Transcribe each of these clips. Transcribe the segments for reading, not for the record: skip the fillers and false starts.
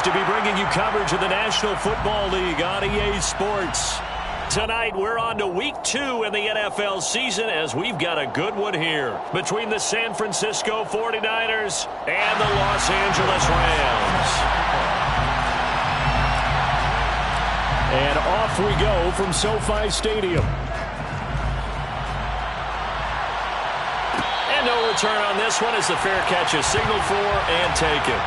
to be bringing you coverage of the National Football League on EA Sports. Tonight, we're on to Week 2 in the NFL season as we've got a good one here between the San Francisco 49ers and the Los Angeles Rams. And off we go from SoFi Stadium. And no return on this one as the fair catch is signaled for and taken.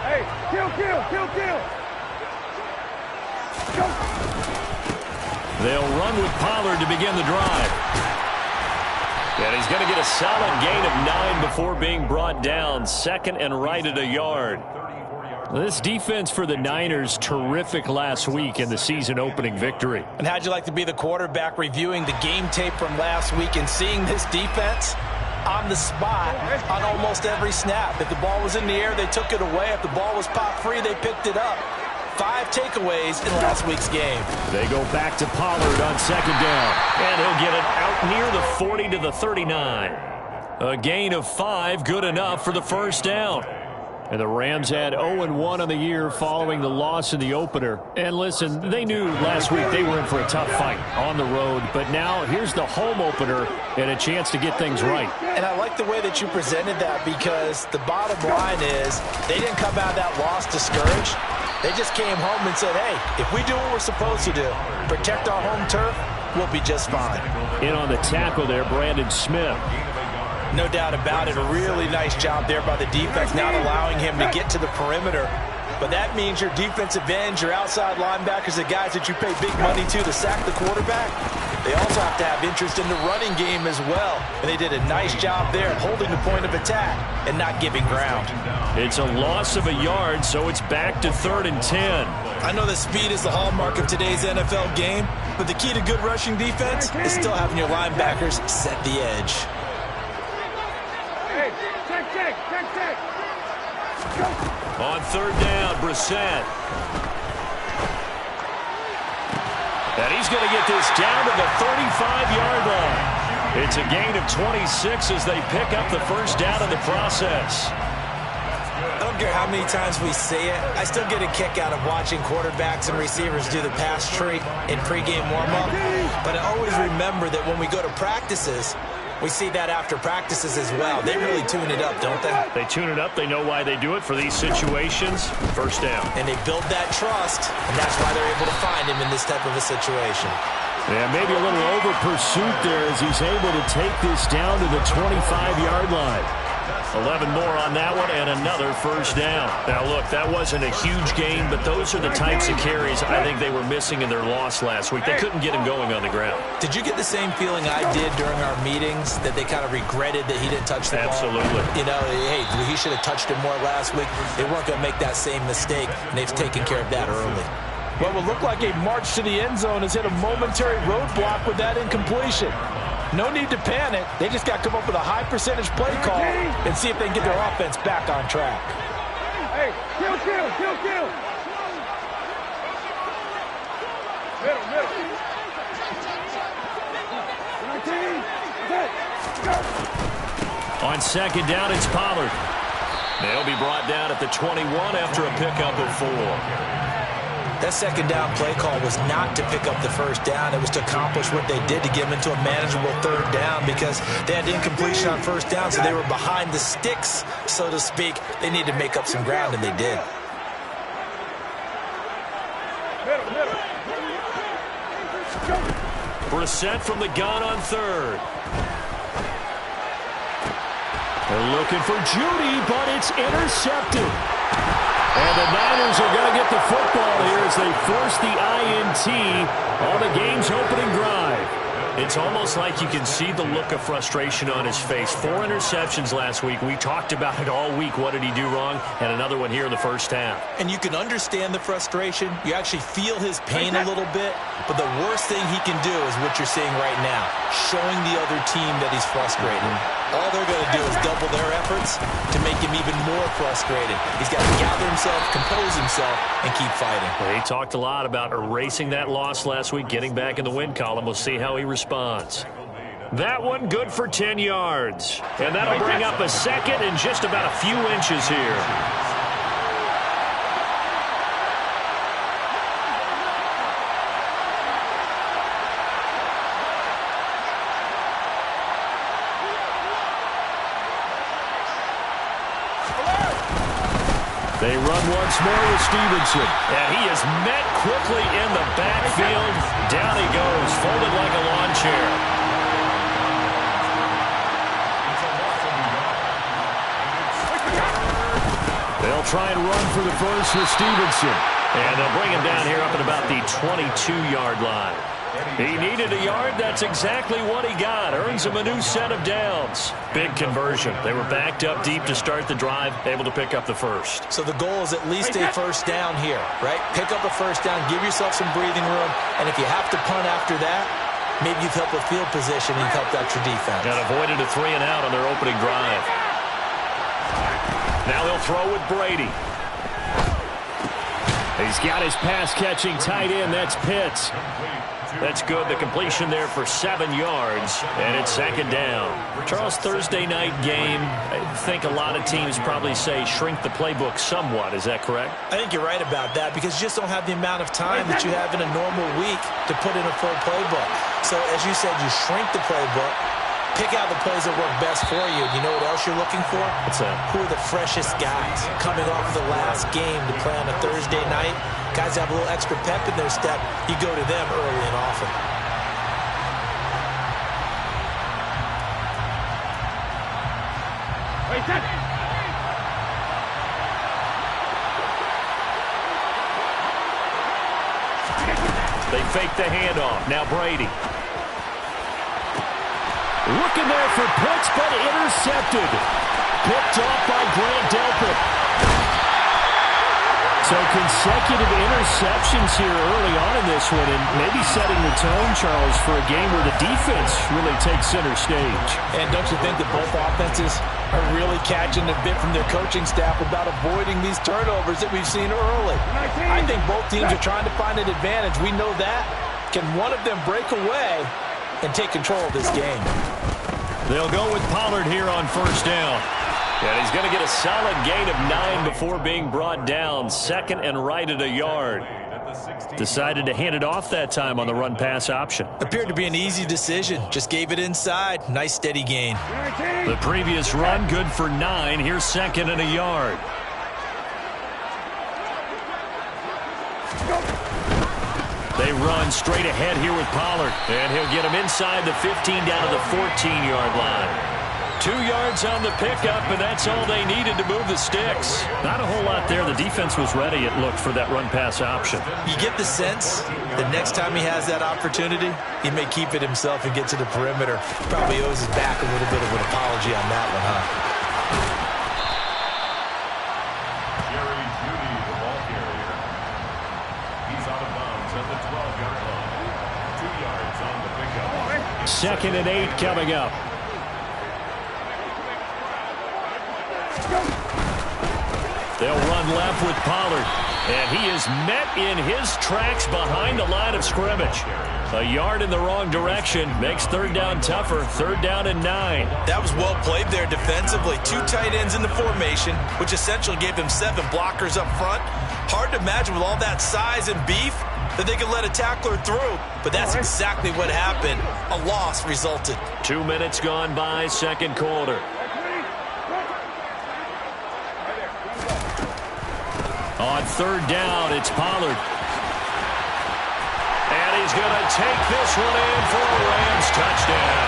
Hey, kill. Go. They'll run with Pollard to begin the drive. And he's going to get a solid gain of 9 before being brought down. Second and right at a yard. This defense for the Niners, terrific last week in the season-opening victory. And how'd you like to be the quarterback reviewing the game tape from last week and seeing this defense on the spot on almost every snap? If the ball was in the air, they took it away. If the ball was pop free, they picked it up. 5 takeaways in last week's game. They go back to Pollard on second down. And he'll get it out near the 40 to the 39. A gain of 5, good enough for the first down. And the Rams had 0-1 on the year following the loss in the opener. And listen, they knew last week they were in for a tough fight on the road. But now here's the home opener and a chance to get things right. And I like the way that you presented that, because the bottom line is they didn't come out of that loss discouraged. They just came home and said, hey, if we do what we're supposed to do, protect our home turf, we'll be just fine. In on the tackle there, Brandon Smith. No doubt about it. A really nice job there by the defense, not allowing him to get to the perimeter. But that means your defensive ends, your outside linebackers, the guys that you pay big money to sack the quarterback, they also have to have interest in the running game as well. And they did a nice job there holding the point of attack and not giving ground. It's a loss of a yard, so it's back to 3rd and 10. I know that speed is the hallmark of today's NFL game, but the key to good rushing defense is still having your linebackers set the edge. Check. Go. On 3rd down, Brissett. And he's going to get this down to the 35-yard line. It's a gain of 26 as they pick up the first down in the process. I don't care how many times we say it, I still get a kick out of watching quarterbacks and receivers do the pass tree in pregame warm-up. But I always remember that when we go to practices, we see that after practices as well. They really tune it up, don't they? They tune it up. They know why they do it for these situations. First down. And they build that trust, and that's why they're able to find him in this type of a situation. Yeah, maybe a little over pursuit there as he's able to take this down to the 25-yard line. 11 more on that one and another first down. Now, look, that wasn't a huge gain, but those are the types of carries I think they were missing in their loss last week. They couldn't get him going on the ground. Did you get the same feeling I did during our meetings, that they kind of regretted that he didn't touch the ball? Absolutely. You know, hey, he should have touched it more last week. They weren't going to make that same mistake, and they've taken care of that early. What will look like a march to the end zone has hit a momentary roadblock with that incompletion. No need to panic. They just got to come up with a high percentage play call and see if they can get their offense back on track. Hey, kill. Middle. On second down, it's Pollard. They'll be brought down at the 21 after a pickup of 4. That second down play call was not to pick up the first down. It was to accomplish what they did, to get them into a manageable 3rd down, because they had incompletion on first down, so they were behind the sticks, so to speak. They needed to make up some ground, and they did. Middle. Brissett from the gun on 3rd. They're looking for Judy, but it's intercepted. And the Niners are going to get the football here as they force the INT on the game's opening drive. It's almost like you can see the look of frustration on his face. 4 interceptions last week. We talked about it all week. What did he do wrong? And another one here in the first half. And you can understand the frustration. You actually feel his pain a little bit. But the worst thing he can do is what you're seeing right now, showing the other team that he's frustrated. All they're going to do is double their efforts to make him even more frustrated. He's got to gather himself, compose himself, and keep fighting. Well, he talked a lot about erasing that loss last week, getting back in the win column. We'll see how he responds. That one good for 10 yards. And that'll bring up a second and just about a few inches here. They run once more with Stevenson. And he is met quickly in the backfield. Down he goes, folded like a lawn chair. They'll try and run for the first with Stevenson. And they'll bring him down here up at about the 22-yard line. He needed a yard. That's exactly what he got. Earns him a new set of downs. Big conversion. They were backed up deep to start the drive, able to pick up the first. So the goal is at least a first down here, right? Pick up a first down, give yourself some breathing room, and if you have to punt after that, maybe you've helped with field position and you've helped out your defense. And avoided a 3-and-out on their opening drive. Now they'll throw with Brady. He's got his pass-catching tight end. That's Pitts. That's good. The completion there for 7 yards, and it's second down. Charles, Thursday night game, I think a lot of teams probably say shrink the playbook somewhat. Is that correct? I think you're right about that because you just don't have the amount of time that you have in a normal week to put in a full playbook. So, as you said, you shrink the playbook, pick out the plays that work best for you. You know what else you're looking for? What's that? Who are the freshest guys coming off of the last game to play on a Thursday night? Guys have a little extra pep in their step. You go to them early and often. Wait, that. They fake the handoff. Now Brady. Looking there for Pitts, but intercepted. Picked off by Grant Delpit. So consecutive interceptions here early on in this one, and maybe setting the tone, Charles, for a game where the defense really takes center stage. And don't you think that both offenses are really catching a bit from their coaching staff about avoiding these turnovers that we've seen early? I think both teams are trying to find an advantage. We know that. Can one of them break away and take control of this game? They'll go with Pollard here on first down. And he's going to get a solid gain of 9 before being brought down. Second and right at a yard. Decided to hand it off that time on the run-pass option. Appeared to be an easy decision. Just gave it inside. Nice steady gain. The previous run good for 9. Here's second and a yard. They run straight ahead here with Pollard. And he'll get him inside the 15 down to the 14-yard line. 2 yards on the pickup, and that's all they needed to move the sticks. Not a whole lot there. The defense was ready, it looked, for that run-pass option. You get the sense the next time he has that opportunity, he may keep it himself and get to the perimeter. Probably owes his back a little bit of an apology on that one, huh? Second and 8 coming up. They'll run left with Pollard. And he is met in his tracks behind the line of scrimmage. A yard in the wrong direction makes third down tougher. Third down and 9. That was well played there defensively. 2 tight ends in the formation, which essentially gave them 7 blockers up front. Hard to imagine with all that size and beef that they could let a tackler through. But that's exactly what happened. A loss resulted. 2 minutes gone by, second quarter. On third down, it's Pollard. And he's going to take this one in for a Rams touchdown.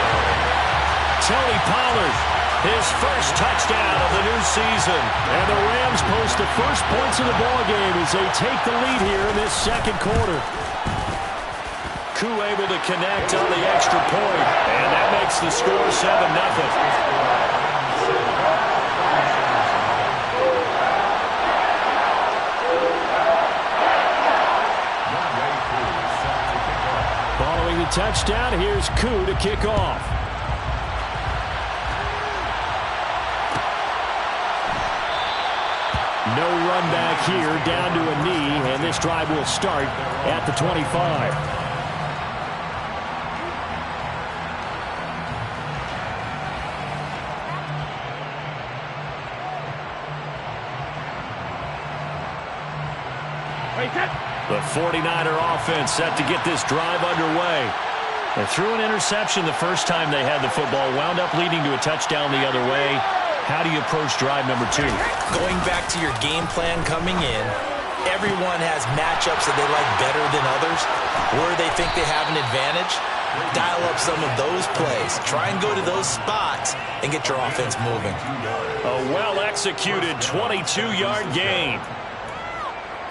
Tony Pollard, his first touchdown of the new season. And the Rams post the first points of the ballgame as they take the lead here in this second quarter. Koo able to connect on the extra point, and that makes the score 7-0. Following the touchdown, here's Koo to kick off. No run back here, down to a knee, and this drive will start at the 25. The 49er offense set to get this drive underway. They threw an interception the first time they had the football, wound up leading to a touchdown the other way. How do you approach drive number 2? Going back to your game plan coming in, everyone has matchups that they like better than others. Where they think they have an advantage, dial up some of those plays. Try and go to those spots and get your offense moving. A well-executed 22-yard gain.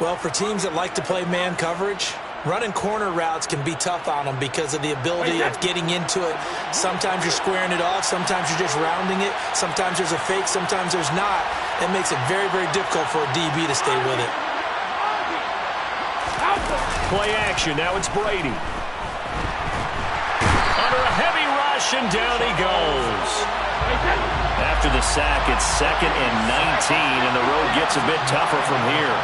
Well, for teams that like to play man coverage, running corner routes can be tough on them because of the ability of getting into it. Sometimes you're squaring it off. Sometimes you're just rounding it. Sometimes there's a fake. Sometimes there's not. It makes it very, very difficult for a DB to stay with it. Play action. Now it's Brady. Under a heavy rush, and down he goes. After the sack, it's 2nd and 19, and the road gets a bit tougher from here.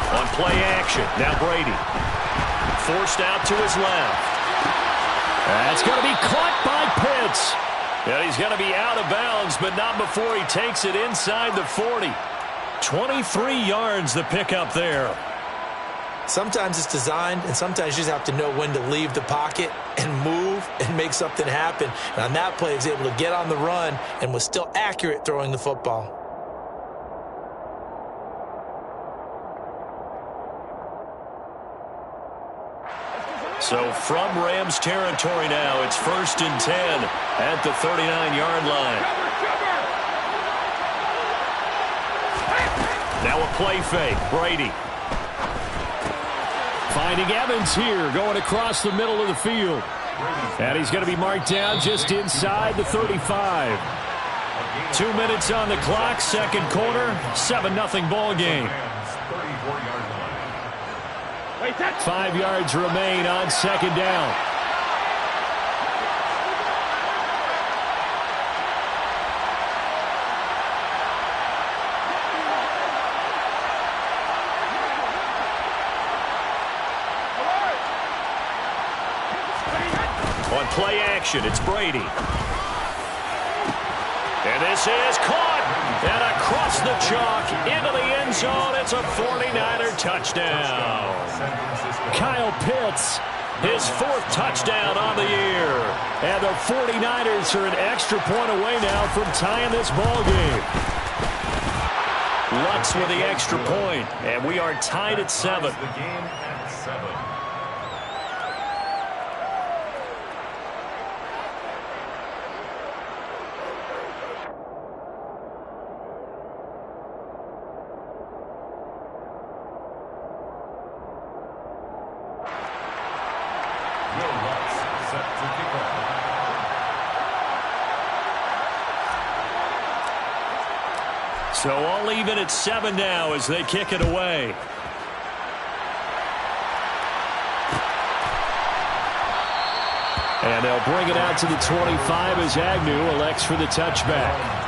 On play action, now Brady. Forced out to his left. That's going to be caught by Pitts. And he's going to be out of bounds, but not before he takes it inside the 40. 23 yards the pickup there. Sometimes it's designed, and sometimes you just have to know when to leave the pocket and move and make something happen. And on that play, he was able to get on the run and was still accurate throwing the football. So from Rams territory now, it's 1st and 10 at the 39-yard line. Now a play fake. Brady. Finding Evans here, going across the middle of the field. And he's going to be marked down just inside the 35. 2 minutes on the clock, second quarter, 7-0 ball game. 5 yards remain on second down. On play action, it's Brady. And this is caught. And across the chalk, into the end zone, it's a 49er touchdown. Kyle Pitts, his 4th touchdown on the year. And the 49ers are an extra point away now from tying this ball game. Lutz with the extra point, and we are tied at 7. So all even at 7 now as they kick it away. And they'll bring it out to the 25 as Agnew elects for the touchback.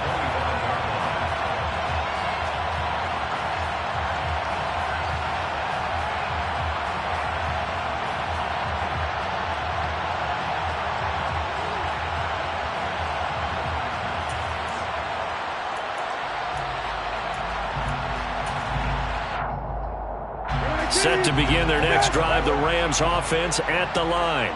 Set to begin their next drive, the Rams offense at the line.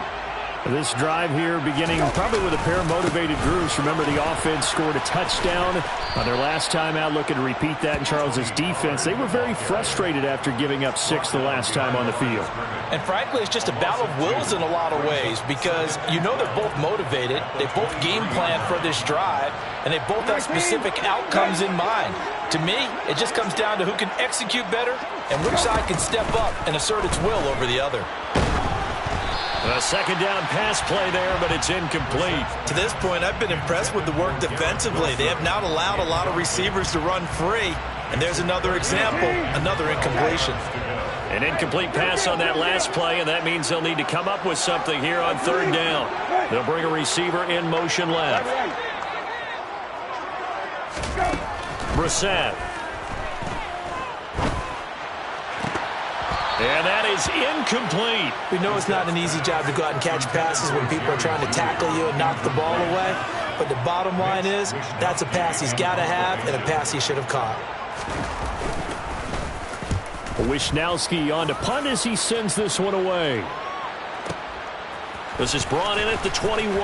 This drive here beginning probably with a pair of motivated groups. Remember, the offense scored a touchdown on their last time out. Looking to repeat that in Charles's defense. They were very frustrated after giving up 6 the last time on the field. And frankly, it's just a battle of wills in a lot of ways because you know they're both motivated. They both game plan for this drive, and they both have specific outcomes in mind. To me, it just comes down to who can execute better and which side can step up and assert its will over the other. A second down pass play there, but it's incomplete. To this point, I've been impressed with the work defensively. They have not allowed a lot of receivers to run free. And there's another example, another incompletion. An incomplete pass on that last play, and that means they'll need to come up with something here on third down. They'll bring a receiver in motion left. Brissett. And that is incomplete. We know it's not an easy job to go out and catch passes when people are trying to tackle you and knock the ball away. But the bottom line is, that's a pass he's got to have and a pass he should have caught. Wishnowski on to punt as he sends this one away. This is brought in at the 21.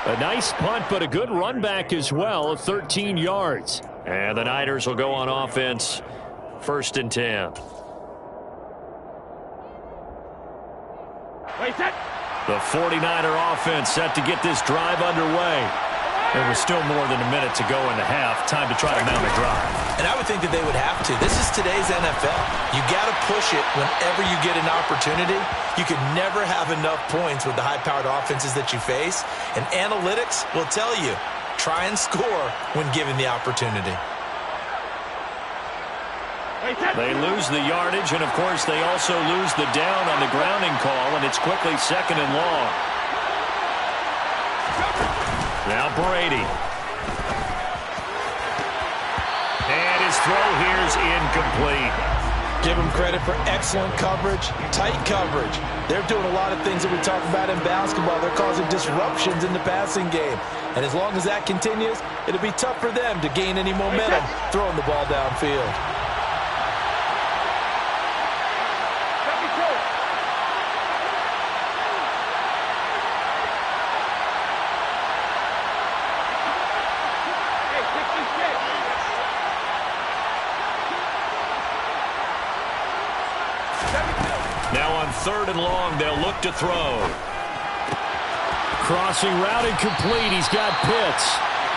A nice punt, but a good run back as well, 13 yards. And the Niners will go on offense, 1st and 10. The 49er offense set to get this drive underway. There was still more than a minute to go in the half. Time to try to mount a drive. And I would think that they would have to. This is today's NFL. You got to push it whenever you get an opportunity. You could never have enough points with the high-powered offenses that you face. And analytics will tell you, try and score when given the opportunity. They lose the yardage, and, of course, they also lose the down on the grounding call, and it's quickly 2nd and long. Now Brady. And his throw here is incomplete. Give them credit for excellent coverage, tight coverage. They're doing a lot of things that we talk about in basketball. They're causing disruptions in the passing game. And as long as that continues, it'll be tough for them to gain any momentum throwing the ball downfield. Now on 3rd and long, they'll look to throw. Crossing route incomplete. He's got Pitts.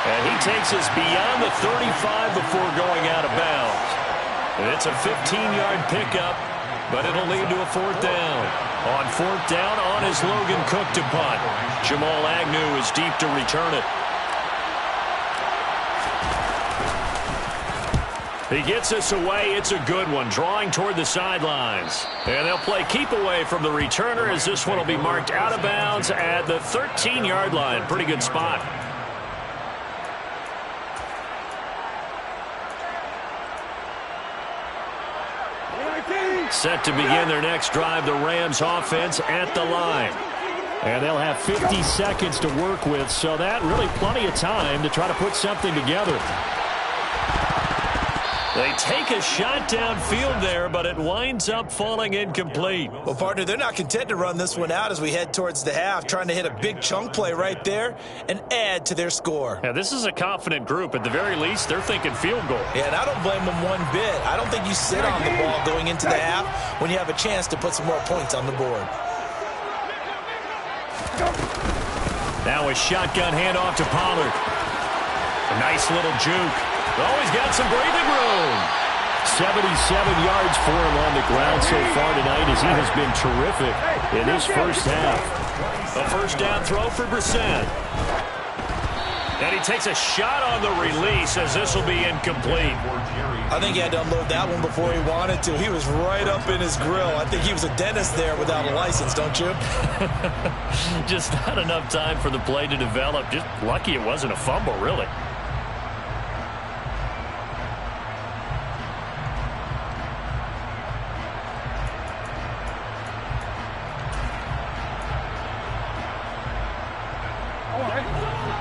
And he takes us beyond the 35 before going out of bounds. And it's a 15-yard pickup, but it'll lead to a 4th down. On 4th down, on is Logan Cook to punt. Jamal Agnew is deep to return it. He gets us away. It's a good one, drawing toward the sidelines. And they'll play keep away from the returner as this one will be marked out of bounds at the 13-yard line. Pretty good spot. Set to begin their next drive, the Rams offense at the line. And they'll have 50 seconds to work with, so that really plenty of time to try to put something together. They take a shot downfield there, but it winds up falling incomplete. Well, partner, they're not content to run this one out as we head towards the half, trying to hit a big chunk play right there and add to their score. Yeah, this is a confident group. At the very least, they're thinking field goal. Yeah, and I don't blame them one bit. I don't think you sit on the ball going into the half when you have a chance to put some more points on the board. Now a shotgun handoff to Pollard. A nice little juke. Oh, he's got some breathing room. 77 yards for him on the ground so far tonight as he has been terrific in his first half. A 1st down throw for Brissett. And he takes a shot on the release as this will be incomplete. I think he had to unload that one before he wanted to. He was right up in his grill. I think he was a dentist there without a license, don't you? Just not enough time for the play to develop. Just lucky it wasn't a fumble, really.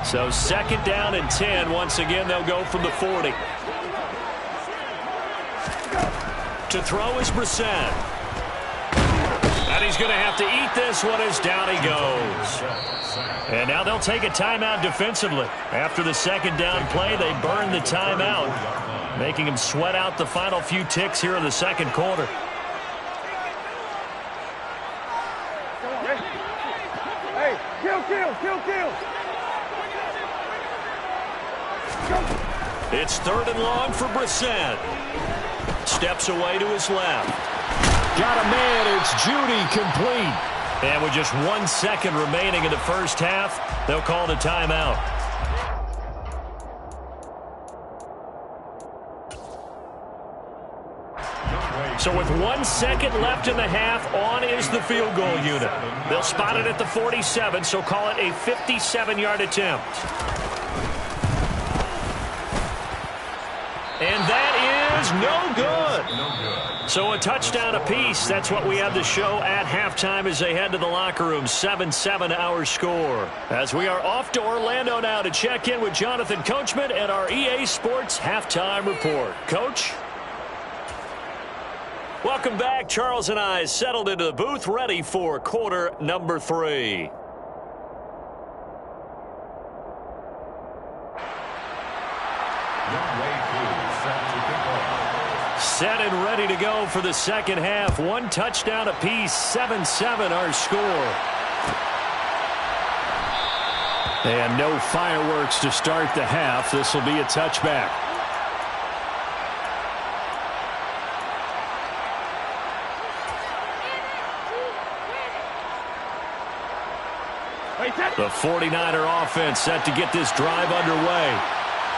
So 2nd down and 10. Once again, they'll go from the 40. To throw is Brissett. And he's going to have to eat this one as down he goes. And now they'll take a timeout defensively. After the 2nd down play, they burn the timeout, making him sweat out the final few ticks here in the 2nd quarter. Hey, kill. It's 3rd and long for Brissett. Steps away to his left. Got a man. It's Judy complete. And with just 1 second remaining in the first half, they'll call it a timeout. So with 1 second left in the half, on is the field goal unit. They'll spot it at the 47, so call it a 57-yard attempt. And that is no good. So a touchdown apiece. That's what we have to show at halftime as they head to the locker room. 7-7 our score. As we are off to Orlando now to check in with Jonathan Coachman and our EA Sports halftime report. Coach? Welcome back. Charles and I settled into the booth, ready for quarter number 3. Set and ready to go for the second half. One touchdown apiece. 7-7 our score. And no fireworks to start the half. This will be a touchback. The 49er offense set to get this drive underway.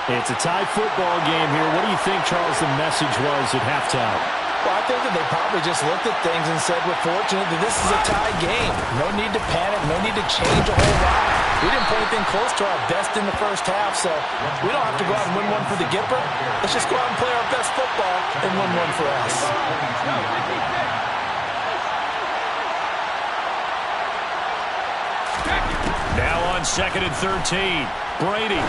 It's a tie football game here. What do you think, Charles, the message was at halftime? Well, I think that they probably just looked at things and said, we're fortunate that this is a tie game. No need to panic. No need to change a whole lot. We didn't play anything close to our best in the first half, so we don't have to go out and win one for the Gipper. Let's just go out and play our best football and win one for us. Now on 2nd and 13. Brady.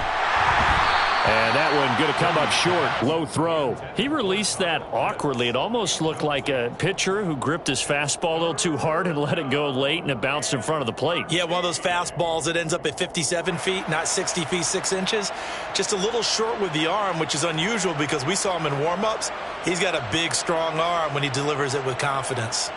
And that one going to come up short. Low throw. He released that awkwardly. It almost looked like a pitcher who gripped his fastball a little too hard and let it go late, and it bounced in front of the plate. Yeah, one of those fastballs that ends up at 57 feet, not 60 feet, 6 inches. Just a little short with the arm, which is unusual because we saw him in warm-ups. He's got a big, strong arm when he delivers it with confidence.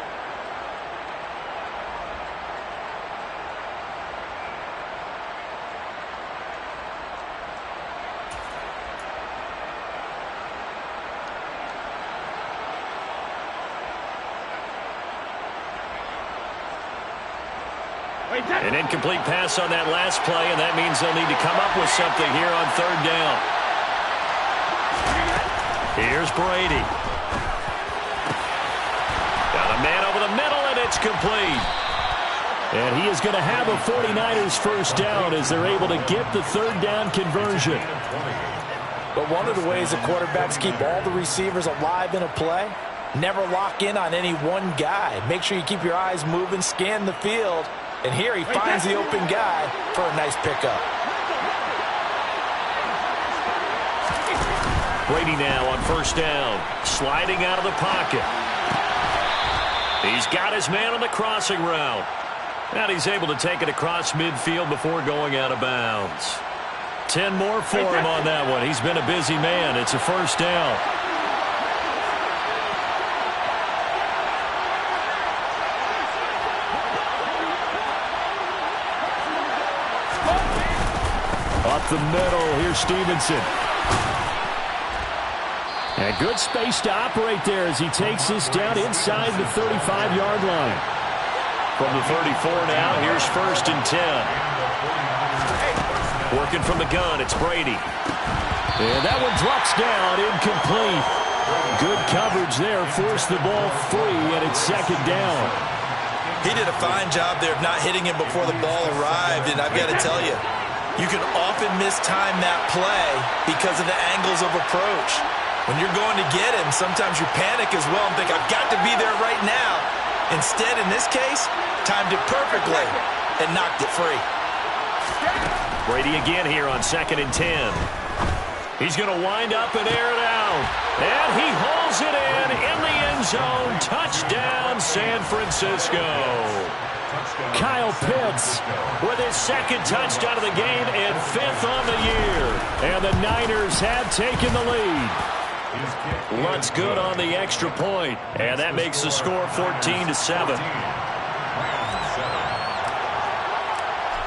An incomplete pass on that last play, and that means they'll need to come up with something here on 3rd down. Here's Brady. Got a man over the middle, and it's complete. And he is going to have a 49ers first down as they're able to get the 3rd down conversion. But one of the ways the quarterbacks keep all the receivers alive in a play, never lock in on any one guy. Make sure you keep your eyes moving, scan the field. And here he finds the open guy for a nice pickup. Brady now on 1st down. Sliding out of the pocket. He's got his man on the crossing route. And he's able to take it across midfield before going out of bounds. 10 more for him on that one. He's been a busy man. It's a 1st down. Up the middle, here's Stevenson. And good space to operate there as he takes this down inside the 35-yard line. From the 34 now, here's 1st and 10. Working from the gun, it's Brady. And that one drops down, incomplete. Good coverage there, forced the ball free, and it's 2nd down. He did a fine job there of not hitting him before the ball arrived, and I've got to tell you, you can often mistime that play because of the angles of approach. When you're going to get him, sometimes you panic as well and think, I've got to be there right now. Instead, in this case, timed it perfectly and knocked it free. Brady again here on 2nd and 10. He's going to wind up and air it out. And he hauls it in the end zone. Touchdown, San Francisco. Kyle Pitts with his 2nd touchdown of the game and 5th on the year. And the Niners have taken the lead. Lutz good on the extra point, and that makes the score 14-7.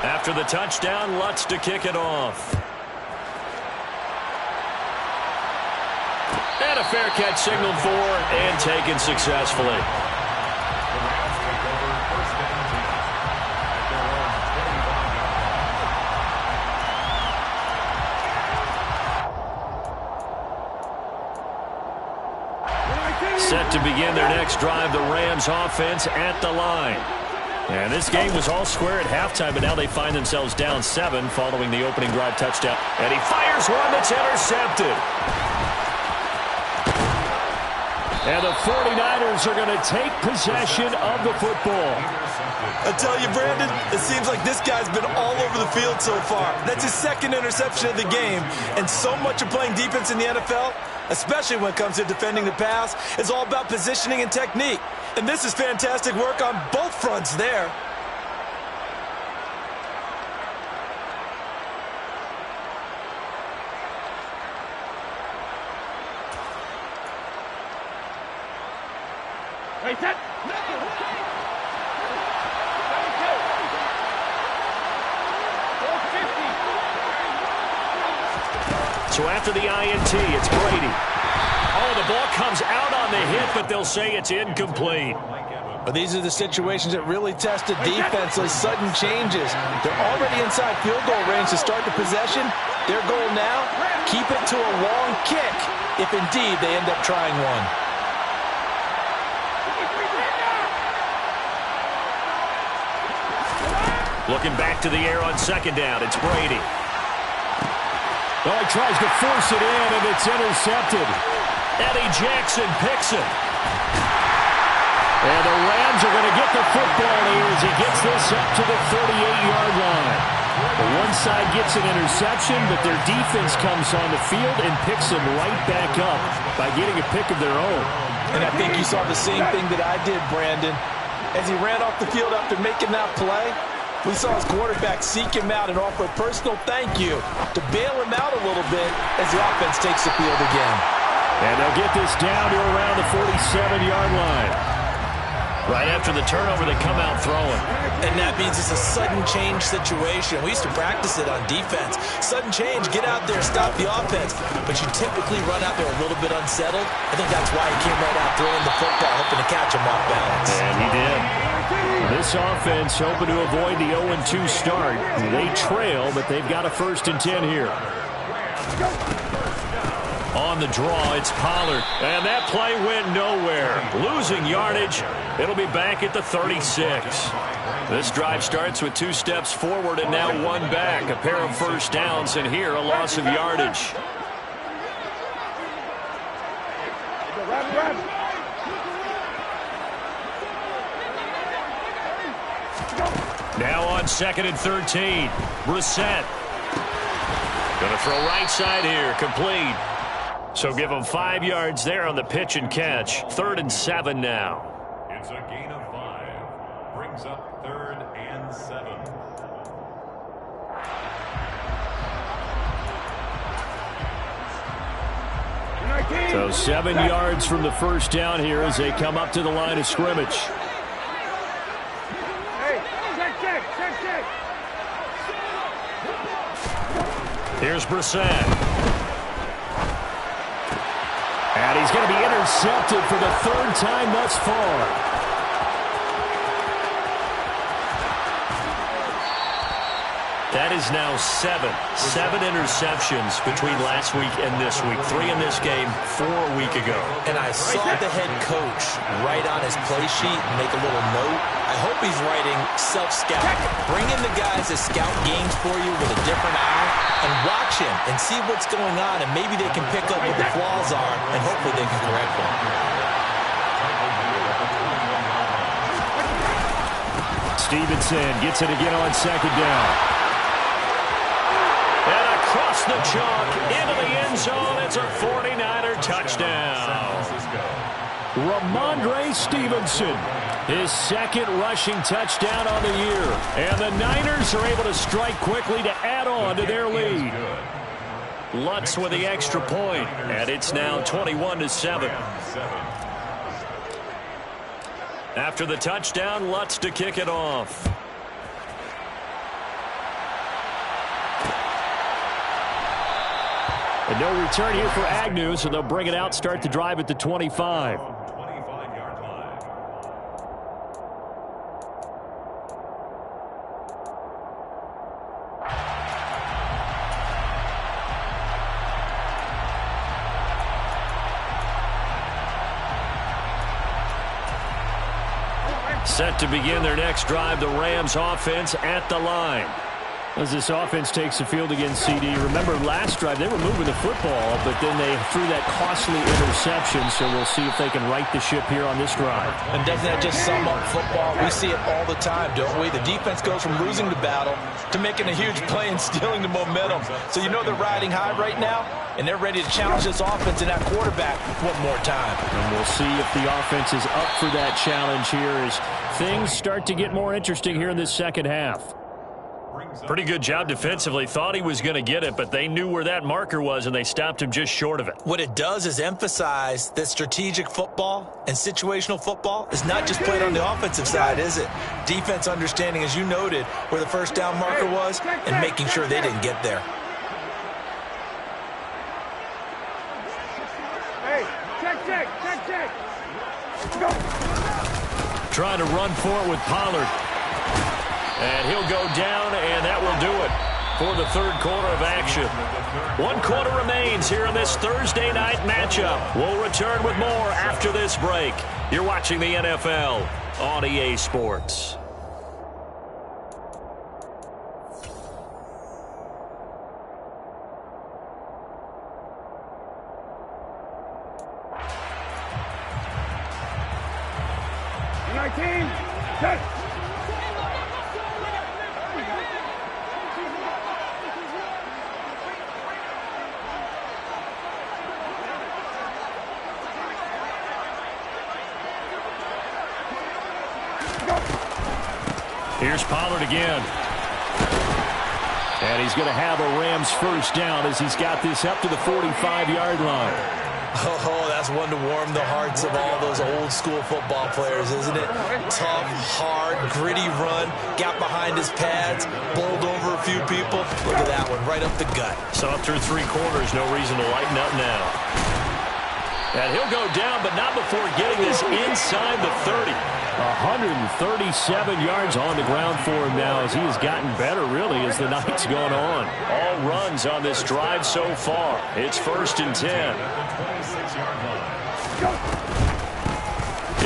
After the touchdown, Lutz to kick it off. And a fair catch signaled for and taken successfully. Set to begin their next drive, the Rams offense at the line. And this game was all square at halftime, but now they find themselves down 7 following the opening drive touchdown. And he fires one that's intercepted. And the 49ers are going to take possession of the football. I tell you, Brandon, it seems like this guy's been all over the field so far. That's his second interception of the game. And so much of playing defense in the NFL, especially when it comes to defending the pass, is all about positioning and technique. And this is fantastic work on both fronts there. Hey, set. So after the INT, it's Brady. Oh, the ball comes out on the hit, but they'll say it's incomplete. But these are the situations that really test the defense, those sudden changes. They're already inside field goal range to start the possession. Their goal now, keep it to a long kick, if indeed they end up trying one. Looking back to the air on second down, it's Brady. Oh, he tries to force it in, and it's intercepted. Eddie Jackson picks it. And the Rams are going to get the football here as he gets this up to the 38-yard line. The one side gets an interception, but their defense comes on the field and picks him right back up by getting a pick of their own. And I think you saw the same thing that I did, Brandon. As he ran off the field after making that play, we saw his quarterback seek him out and offer a personal thank you to bail him out a little bit as the offense takes the field again. And they'll get this down to around the 47-yard line. Right after the turnover, they come out throwing. And that means it's a sudden change situation. We used to practice it on defense. Sudden change, get out there, stop the offense. But you typically run out there a little bit unsettled. I think that's why he came right out throwing the football, hoping to catch him off balance. And he did. This offense hoping to avoid the 0-2 start. They trail, but they've got a 1st and 10 here. On the draw, it's Pollard. And that play went nowhere. Losing yardage. It'll be back at the 36. This drive starts with 2 steps forward and now 1 back. A pair of first downs, and here a loss of yardage. Now on 2nd and 13. Brissett. Going to throw right side here. Complete. So give them 5 yards there on the pitch and catch. 3rd and 7 now. It's a gain of 5. Brings up 3rd and 7. So 7 yards from the first down here as they come up to the line of scrimmage. Check. Here's Brissett. And he's going to be intercepted for the 3rd time thus far. That is now 7 interceptions between last week and this week. 3 in this game, 4 a week ago. And I saw the head coach write on his play sheet and make a little note. I hope he's writing self-scout. Bring in the guys that scout games for you with a different eye and watch him and see what's going on, and maybe they can pick up what the flaws are, and hopefully they can correct them. Stevenson gets it again on 2nd down. And across the chalk into the end zone. It's a 49er touchdown. Ramondre Stevenson, his 2nd rushing touchdown on the year. And the Niners are able to strike quickly to add on to their lead. Lutz with the extra point, and it's now 21-7. After the touchdown, Lutz to kick it off. And no return here for Agnew, so they'll bring it out, start the drive at the 25. 25-yard line. Set to begin their next drive, the Rams offense at the line. As this offense takes the field against CD, remember last drive they were moving the football, but then they threw that costly interception, so we'll see if they can right the ship here on this drive. And doesn't that just sum up football? We see it all the time, don't we? The defense goes from losing the battle to making a huge play and stealing the momentum. So you know they're riding high right now, and they're ready to challenge this offense and that quarterback one more time. And we'll see if the offense is up for that challenge here as things start to get more interesting here in this second half. Pretty good job defensively. Thought he was going to get it, but they knew where that marker was, and they stopped him just short of it. What it does is emphasize that strategic football and situational football is not just played on the offensive side, is it? Defense understanding, as you noted, where the first down marker was and making sure they didn't get there. Hey, check. Go. Trying to run for it with Pollard. And he'll go down, and that will do it for the third quarter of action. 1 quarter remains here in this Thursday night matchup. We'll return with more after this break. You're watching the NFL on EA Sports. Here's Pollard again. And he's going to have a Rams first down as he's got this up to the 45-yard line. Oh, that's one to warm the hearts of all those old-school football players, isn't it? Tough, hard, gritty run, got behind his pads, bowled over a few people. Look at that one, right up the gut. So through 3 quarters, no reason to lighten up now. And he'll go down, but not before getting this inside the 30. 137 yards on the ground for him now as he has gotten better, really, as the night's gone on. All runs on this drive so far. It's 1st and 10.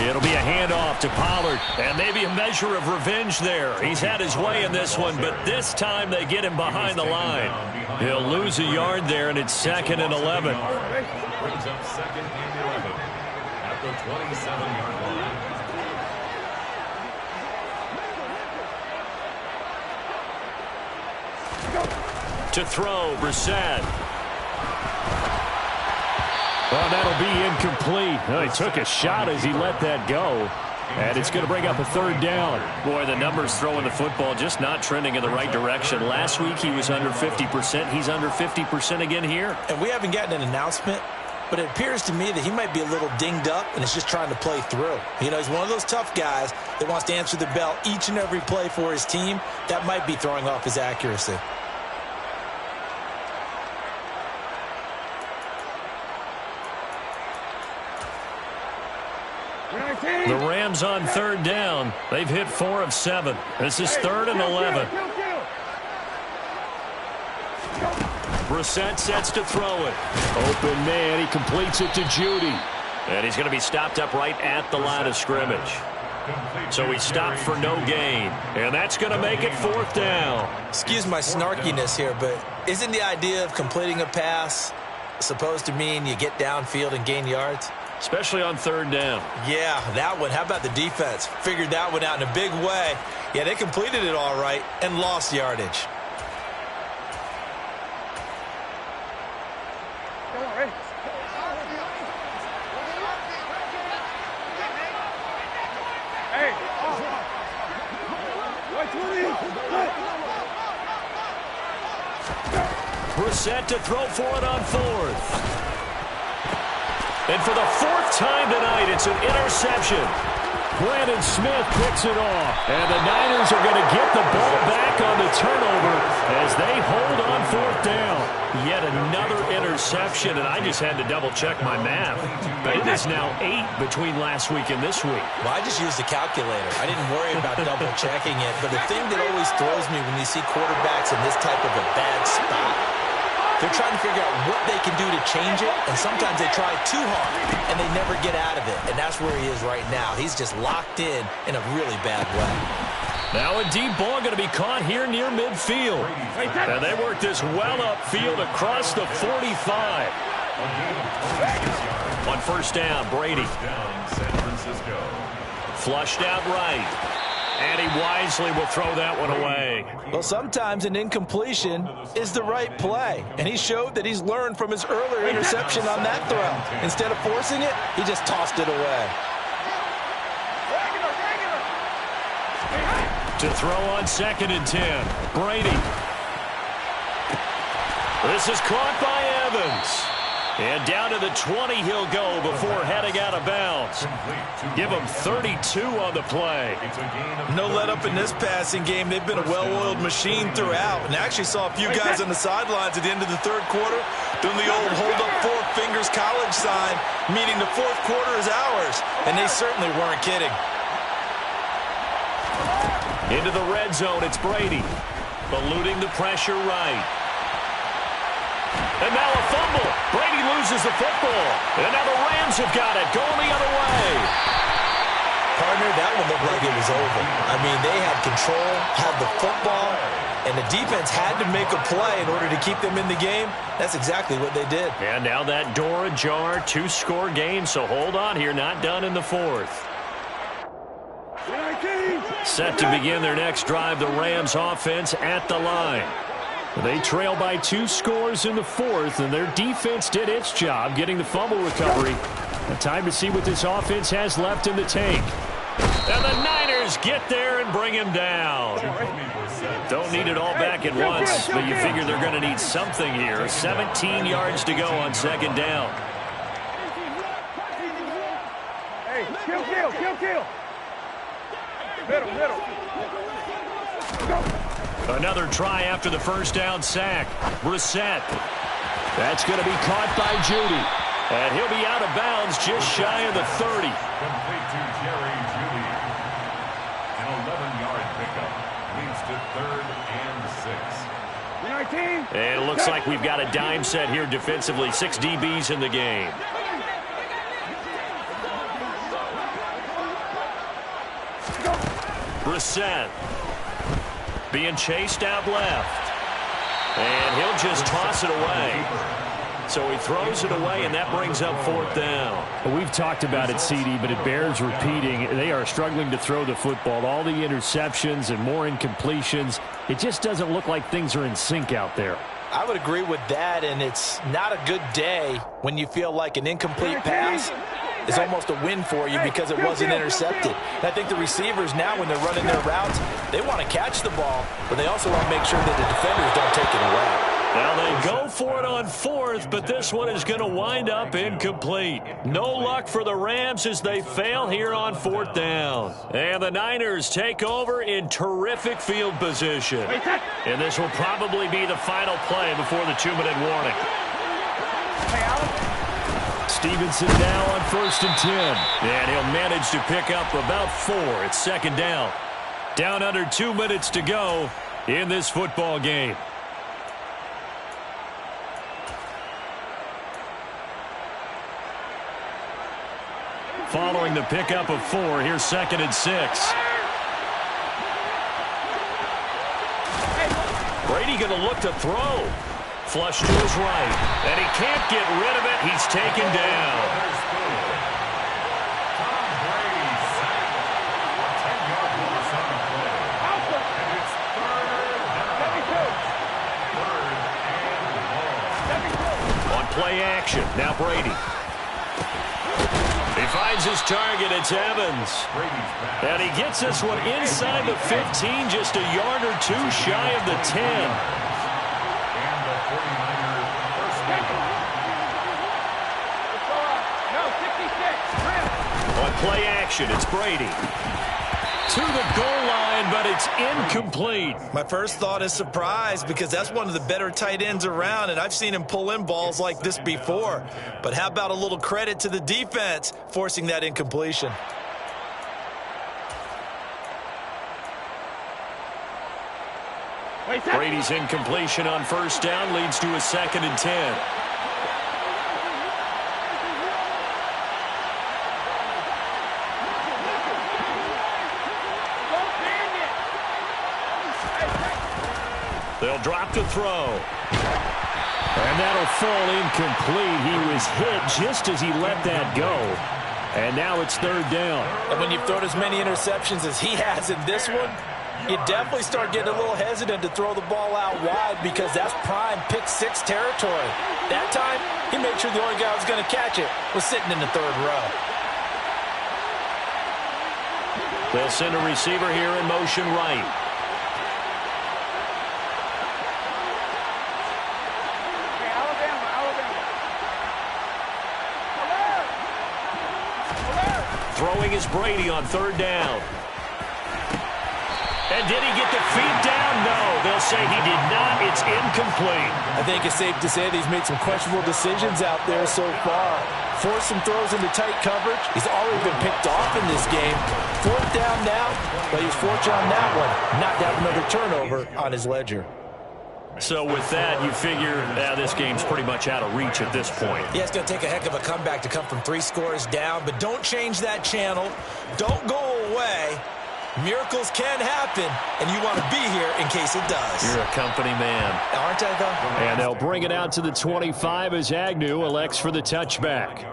It'll be a handoff to Pollard, and maybe a measure of revenge there. He's had his way in this one, but this time they get him behind the line. He'll lose a yard there, and it's 2nd and 11. Brings up 2nd and 11 at the 27-yard line. To throw, Brissett. Well, that'll be incomplete. Well, he took a shot as he let that go. And it's going to bring up a 3rd down. Boy, the numbers throwing the football just not trending in the right direction. Last week he was under 50%. He's under 50% again here. And we haven't gotten an announcement, but it appears to me that he might be a little dinged up and is just trying to play through. You know, he's one of those tough guys that wants to answer the bell each and every play for his team. That might be throwing off his accuracy. The Rams on 3rd down. They've hit 4 of 7. This is 3rd and 11. Brissett sets to throw it. Open man. He completes it to Judy. And he's going to be stopped up right at the line of scrimmage. So he stopped for no gain. And that's going to make it 4th down. Excuse my snarkiness here, but isn't the idea of completing a pass supposed to mean you get downfield and gain yards? Especially on 3rd down. Yeah, that one. How about the defense? Figured that one out in a big way. Yeah, they completed it all right and lost yardage. Brissett to throw for it on 4th. And for the 4th time tonight, it's an interception. Brandon Smith picks it off. And the Niners are going to get the ball back on the turnover as they hold on 4th down. Yet another interception, and I just had to double-check my math. But it is now 8 between last week and this week. Well, I just used the calculator. I didn't worry about double-checking it. But the thing that always throws me when you see quarterbacks in this type of a bad spot, they're trying to figure out what they can do to change it, and sometimes they try too hard, and they never get out of it. And that's where he is right now. He's just locked in a really bad way. Now a deep ball going to be caught here near midfield. And they work this well upfield across the 45. On first down, Brady. Flushed out right. And he wisely will throw that one away. Well, sometimes an incompletion is the right play. And he showed that he's learned from his earlier interception on that throw. Instead of forcing it, he just tossed it away. To throw on 2nd and 10. Brady. This is caught by Evans. And down to the 20 he'll go before heading out of bounds. Give him 32 on the play. No let up in this passing game. They've been a well-oiled machine throughout. And actually saw a few guys on the sidelines at the end of the third quarter doing the old hold up 4 fingers college sign, meaning the fourth quarter is ours. And they certainly weren't kidding. Into the red zone, it's Brady. Eluding the pressure right. And now a fumble. Brady loses the football. And now the Rams have got it, going the other way. Partner, that one looked like it was over. I mean, they had control, had the football, and the defense had to make a play in order to keep them in the game. That's exactly what they did. And now that door ajar, 2-score game, so hold on here, not done in the fourth. Set to begin their next drive, the Rams offense at the line. They trail by 2 scores in the fourth, and their defense did its job getting the fumble recovery. Time to see what this offense has left in the tank. And the Niners get there and bring him down. Don't need it all back at once, but you figure they're going to need something here. 17 yards to go on 2nd down. Hey, kill. Middle. Go. Another try after the first down sack. Brissett. That's going to be caught by Judy. And he'll be out of bounds just shy of the 30. Complete to Jerry Judy. An 11-yard pickup leads to 3rd and 6. And it looks like we've got a dime set here defensively. 6 DBs in the game. Brissett. Being chased out left. And he'll just toss it away. So he throws it away, and that brings up 4th down. We've talked about it, CD, but it bears repeating. They are struggling to throw the football. All the interceptions and more incompletions. It just doesn't look like things are in sync out there. I would agree with that, and it's not a good day when you feel like an incomplete pass is almost a win for you because it wasn't intercepted. And I think the receivers now, when they're running their routes, they want to catch the ball, but they also want to make sure that the defenders don't take it away. Now they go for it on 4th, but this one is going to wind up incomplete. No luck for the Rams as they fail here on 4th down. And the Niners take over in terrific field position. And this will probably be the final play before the 2-minute warning. Stevenson now on 1st and 10. And he'll manage to pick up about 4. It's 2nd down. Down under 2 minutes to go in this football game. Following the pickup of 4, here's 2nd and 6. Brady going to look to throw. Flush to his right. And he can't get rid of it. He's taken down. On play action, now Brady. He finds his target, it's Evans. And he gets this one inside the 15, just a yard or 2 shy of the 10. And the 49er first down. On play action, it's Brady. To the goal line, but it's incomplete. My first thought is surprise because that's one of the better tight ends around, and I've seen him pull in balls like this before. But how about a little credit to the defense forcing that incompletion? Brady's incompletion on first down leads to a 2nd and 10. They'll drop to throw. And that'll fall incomplete. He was hit just as he let that go. And now it's third down. And when you've thrown as many interceptions as he has in this one, you definitely start getting a little hesitant to throw the ball out wide because that's prime pick six territory. That time, he made sure the only guy who was going to catch it was sitting in the third row. They'll send a receiver here in motion right. Hey, Alabama. Throwing is Brady on third down. And did he get the feet down? No, they'll say he did not. It's incomplete. I think it's safe to say that he's made some questionable decisions out there so far. Forced some throws into tight coverage. He's already been picked off in this game. Fourth down now, but he was fortunate on that one. Not to have another turnover on his ledger. So with that, you figure this game's pretty much out of reach at this point. Yeah, it's going to take a heck of a comeback to come from 3 scores down, but don't change that channel. Don't go away. Miracles can happen, and you want to be here in case it does. You're a company man. Aren't I, though? And they'll bring it out to the 25 as Agnew elects for the touchback.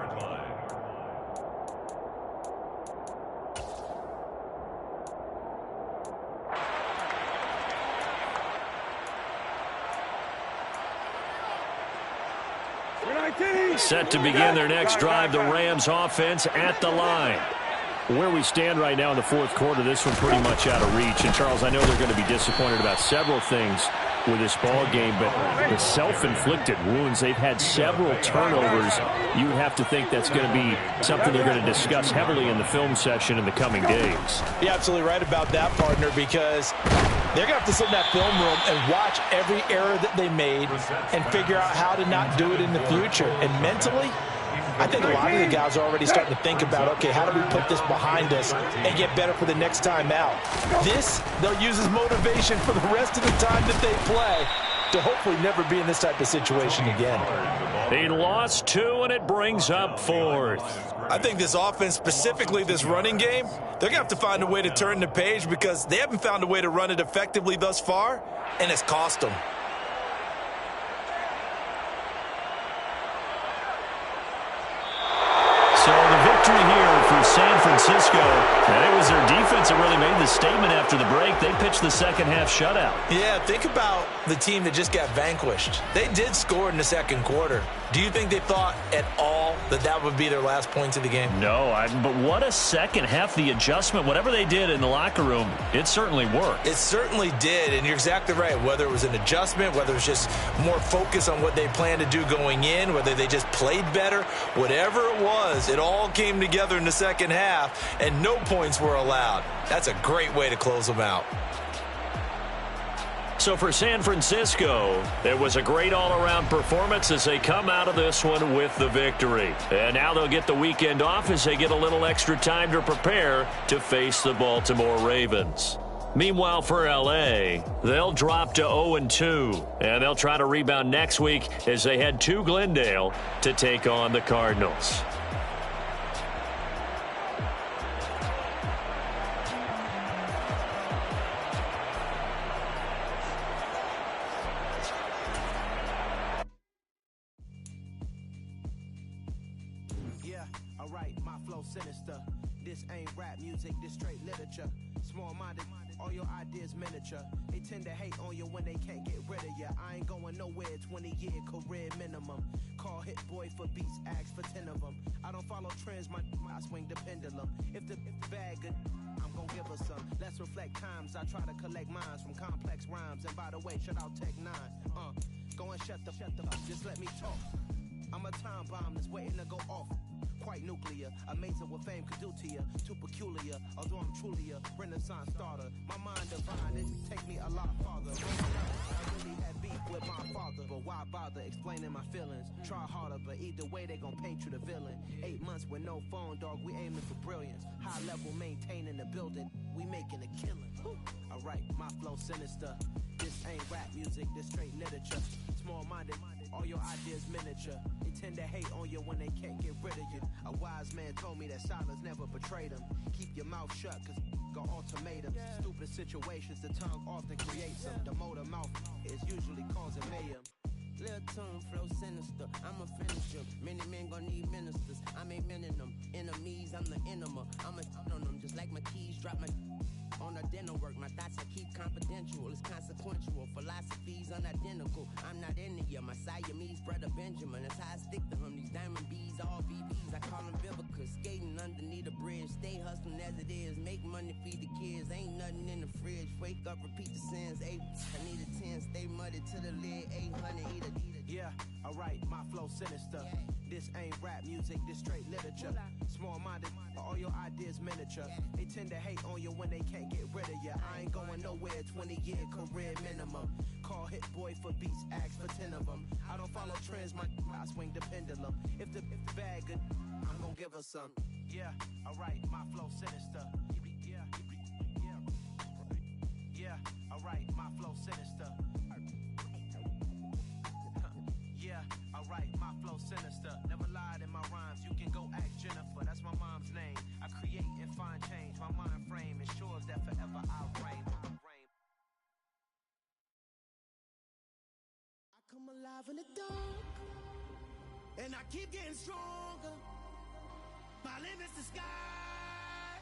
Set to begin their next drive, the Rams offense at the line. Where we stand right now in the fourth quarter, this one pretty much out of reach. And, Charles, I know they're going to be disappointed about several things with this ball game, but the self-inflicted wounds, they've had several turnovers. You would have to think that's going to be something they're going to discuss heavily in the film session in the coming days. You're absolutely right about that, partner, because they're going to have to sit in that film room and watch every error that they made and figure out how to not do it in the future. And mentally, I think a lot of the guys are already starting to think about, okay, how do we put this behind us and get better for the next time out? This, they'll use as motivation for the rest of the time that they play to hopefully never be in this type of situation again. He lost 2, and it brings up 4th. I think this offense, specifically this running game, they're going to have to find a way to turn the page because they haven't found a way to run it effectively thus far, and it's cost them. So the victory here for San Francisco, and it was their defense that really made the statement after the break. They pitched the second half shutout. Yeah, think about the team that just got vanquished. They did score in the second quarter. Do you think they thought at all that that would be their last points of the game? No, but what a second half. The adjustment, whatever they did in the locker room, it certainly worked. It certainly did, and you're exactly right. Whether it was an adjustment, whether it was just more focus on what they planned to do going in, whether they just played better, whatever it was, it all came together in the second half, and no points were allowed. That's a great way to close them out. So for San Francisco, it was a great all-around performance as they come out of this one with the victory. And now they'll get the weekend off as they get a little extra time to prepare to face the Baltimore Ravens. Meanwhile, for L.A., they'll drop to 0-2, and they'll try to rebound next week as they head to Glendale to take on the Cardinals. Sinister. This ain't rap music, this straight literature. Small-minded, all your ideas miniature. They tend to hate on you when they can't get rid of you. I ain't going nowhere, 20-year career minimum. Call Hit Boy for beats, ask for 10 of them. I don't follow trends, I swing the pendulum. If the bag good, I'm gonna give her some. Let's reflect times, I try to collect minds from complex rhymes. And by the way, shout out Tech 9. Go and shut the up, just let me talk. I'm a time bomb that's waiting to go off. Quite nuclear, amazing what fame could do to you. Too peculiar, although I'm truly a Renaissance starter. My mind divine, it take me a lot farther. I really had beef with my father, but why bother explaining my feelings? Try harder, but either way they gon' paint you the villain. 8 months with no phone, dog, we aiming for brilliance. High level maintaining the building, we making a killing. Alright, my flow sinister. This ain't rap music, this straight literature. Small-minded, all your ideas miniature. They tend to hate on you when they can't get rid of you. A wise man told me that silence never betrayed him. Keep your mouth shut, cause got ultimatums. Stupid situations, the tongue often creates them. The motor mouth is usually causing mayhem. Lil' tune, flow sinister, I'ma finish him. Many men gon' need ministers, I ain't mending them. Enemies, I'm the enema, I'ma on them. Just like my keys, drop my on the dinner work. My thoughts I keep confidential, it's consequential. Philosophies unidentical, I'm not into ya. My Siamese brother Benjamin, that's how I stick to him. These diamond bees, all VVs, I call them Vivica. Skating underneath the bridge, stay hustling as it is. Make money, feed the kids, ain't nothing in the fridge. Wake up, repeat the sins, I need a 10, stay muddy to the lid, 800, eat a. Yeah, alright, my flow sinister. This ain't rap music, this straight literature. Small-minded, all your ideas miniature. They tend to hate on you when they can't get rid of you. I ain't going nowhere, 20-year career minimum. Call Hit Boy for beats, ask for 10 of them. I don't follow trends, I swing the pendulum. If the bag good, I'm gonna give her some. Yeah, alright, my flow sinister. Yeah, alright, my flow sinister. Yeah, alright, my flow sinister. Never lied in my rhymes, you can go ask Jennifer. That's my mom's name. I create and find change. My mind frame ensures that forever I'll reign. I come alive in the dark, and I keep getting stronger. My limit's the sky.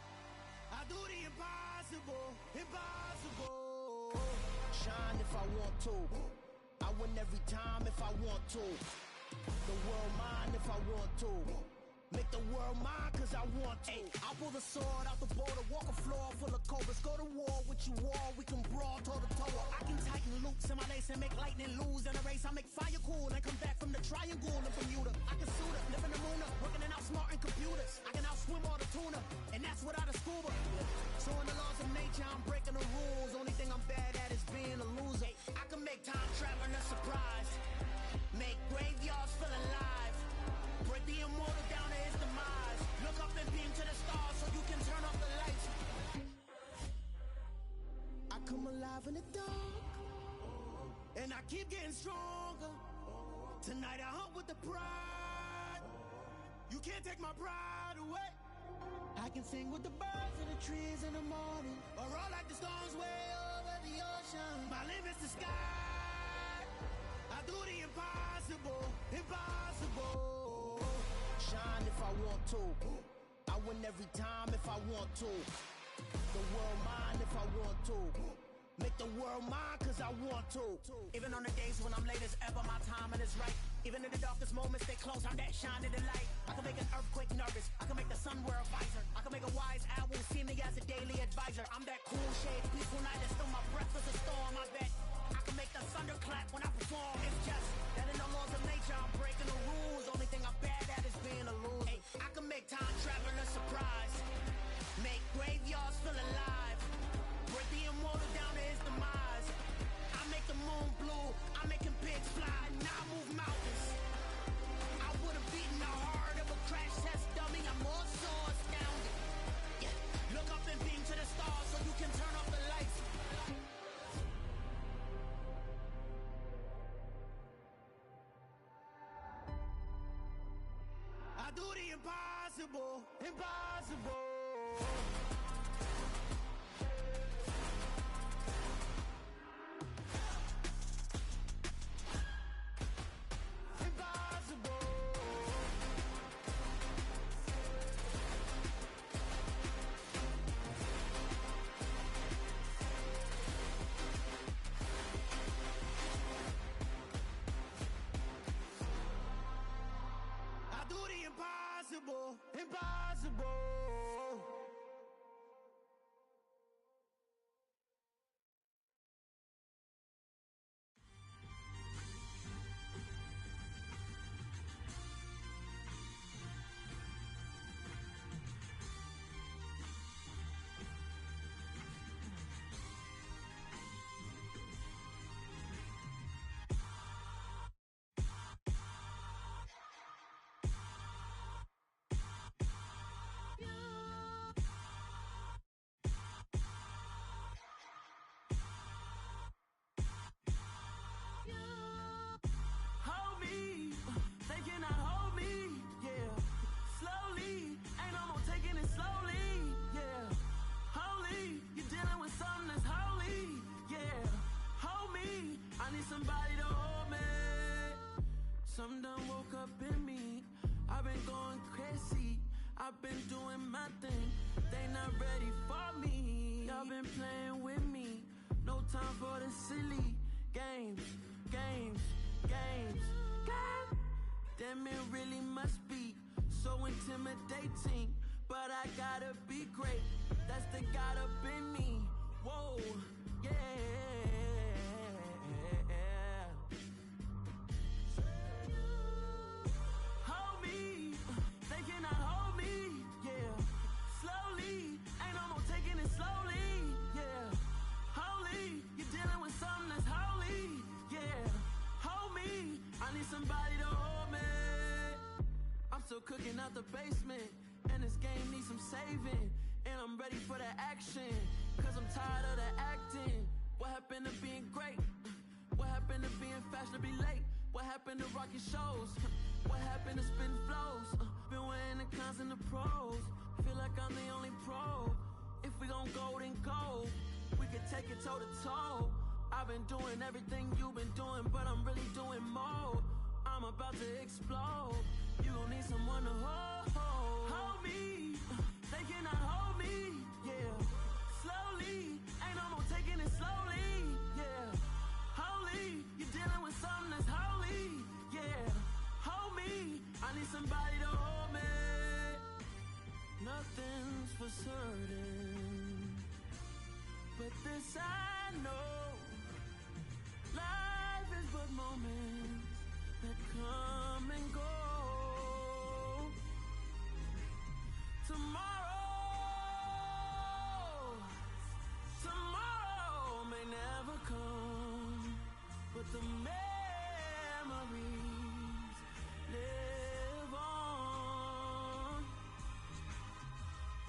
I do the impossible, impossible. Shine if I want to. I win every time if I want to. The world mine if I want to. Make the world mine cause I want to. I pull the sword out the border, walk a floor full of cobras. Go to war with you all, we can brawl toe to toe. I can tighten loops in my lace and make lightning lose in a race. I make fire cool and come back from the triangle in Bermuda. I can suit up, live in the moon up, working and outsmarting computers. I can outswim all the tuna, and that's without a scuba. So in the laws of nature, I'm breaking the rules. Only thing I'm bad at is being a loser. I can make time traveling a surprise. Make graveyards feel alive. Break the immortal down to his demise. Look up and beam to the stars so you can turn off the lights. I come alive in the dark, and I keep getting stronger. Tonight I hunt with the pride. You can't take my pride away. I can sing with the birds and the trees in the morning, or roll like the storms way over the ocean. My limit's the sky. I do the impossible, impossible. Shine if I want to. I win every time if I want to. The world mine if I want to. Make the world mine cause I want to. Even on the days when I'm late as ever, my timing is right. Even in the darkest moments, stay close, I'm that shine in the light. I can make an earthquake nervous, I can make the sun wear a visor. I can make a wise owl see me as a daily advisor. I'm that cool shade, peaceful night, and still my breath is a storm, I bet. I can make the thunder clap when I perform. It's just that in the laws of nature, I'm breaking the rules. Only thing I'm bad at is being a loser. Hey, I can make time traveling a surprise. Make graveyards feel alive. Break the immortal down to his demise. I make the moon blue, I'm making pigs fly. Now I move mountains. I would have beaten the heart of a crash test dummy. I'm more so astounded. Yeah. Look up and beam to the stars so you can turn off the lights. I do the impossible, impossible. been playing with me. No time for the silly games. Damn, it really must be so intimidating. But I gotta be great. That's the God up in me. Whoa, yeah. Hold me, they cannot hold me, yeah. Slowly, ain't no more taking it slowly, yeah. Holy, you're dealing with something that's holy, yeah. Hold me, I need somebody to hold me. I'm still cooking out the basement, and this game needs some saving. And I'm ready for the action, cause I'm tired of the acting. What happened to being great? What happened to being fashionably late? What happened to rocking shows? What happened to spin flows? Been wearing the cons and the pros. Feel like I'm the only pro. If we gon' go, then go. We could take it toe to toe. I've been doing everything you've been doing, but I'm really doing more. I'm about to explode. You gon' need someone to hold me. They cannot hold me, yeah. Slowly, ain't no more taking it slowly, yeah. Holy, you're dealing with something that's holy, yeah. Hold me, I need somebody to hold me. Nothing's for certain, but this I know. Life is but moments that come and go. Tomorrow may never come, but the memories live on.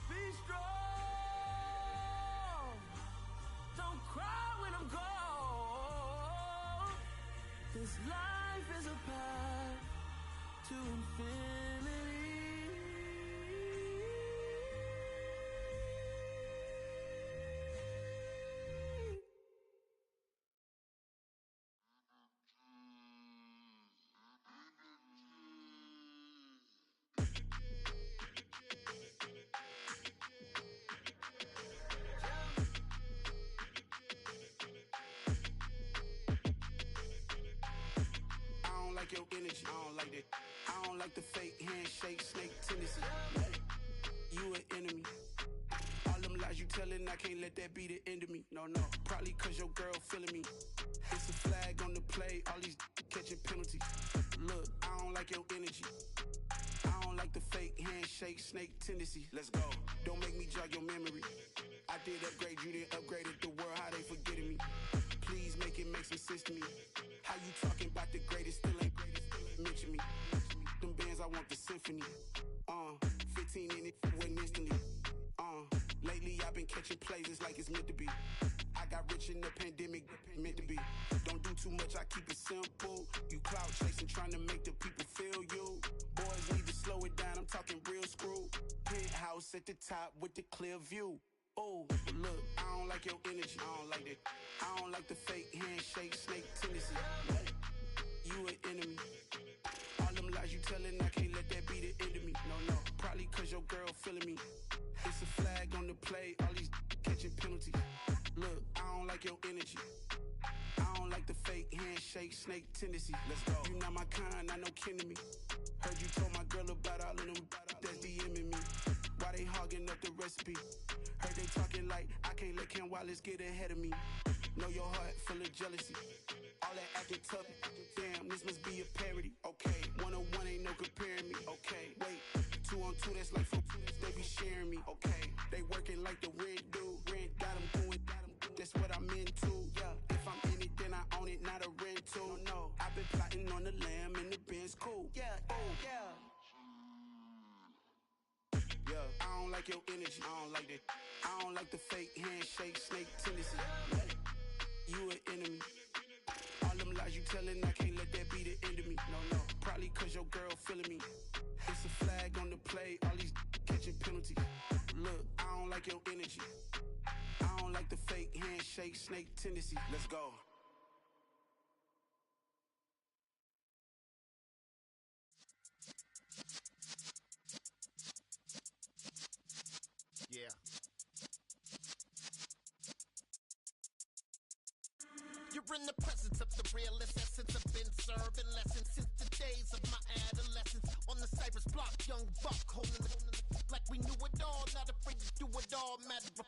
Be strong, don't cry when I'm gone. This life is a path to infinity. Your energy, I don't like that. I don't like the fake handshake, snake tendency. You an enemy. All them lies you telling, I can't let that be the end of me. No, probably cause your girl feeling me. It's a flag on the play, all these catching penalties. Look, I don't like your energy. I don't like the fake handshake, snake tendency. Let's go. Don't make me jog your memory. I did upgrade, you didn't upgrade it. The world, how they forgetting me. Please make it make some sense to me. How you talking about the greatest, still ain't greatest, mention me. Them bands, I want the symphony. 15 in it, went instantly. Lately I've been catching plays, it's like it's meant to be. I got rich in the pandemic, meant to be. Don't do too much, I keep it simple. You clout chasing, trying to make the people feel you. Boys need to slow it down, I'm talking real screw. Penthouse at the top with the clear view. Oh, look, I don't like your energy, I don't like that. I don't like the fake handshake, snake tendency. You an enemy. All them lies you telling, I can't let that be the end of me. No, probably cause your girl feeling me. It's a flag on the play, all these catching penalties. Look, I don't like your energy. I don't like the fake handshake, snake tendency. Let's go. You not my kind, I know kin to me. Heard you told my girl about all of them that's DMing me. Why they hogging up the recipe? Heard they talking like I can't let Ken Wallace get ahead of me. Know your heart full of jealousy. All that acting tough, damn, this must be a parody. Okay, 101 ain't no comparing me. Okay, wait, 2 on 2, that's like 4, they be sharing me. Okay, they working like the rent do. Rent got them going, that's what I'm into. Yeah, if I'm in it, then I own it, not a rental. No, I've been plotting on the lamb and the Benz cool. Yeah, yeah. I don't like your energy, I don't like that. I don't like the fake handshake, snake tendency. You an enemy. All them lies you telling, I can't let that be the end of me. No, probably cause your girl feeling me. It's a flag on the play, all these catching penalties. Look, I don't like your energy. I don't like the fake handshake, snake tendency. Let's go. Yeah. We're in the presence of the realest essence. I've been serving lessons since the days of my adolescence. On the Cypress block, young buck holding the like we knew it all, not afraid to do it all. Matter of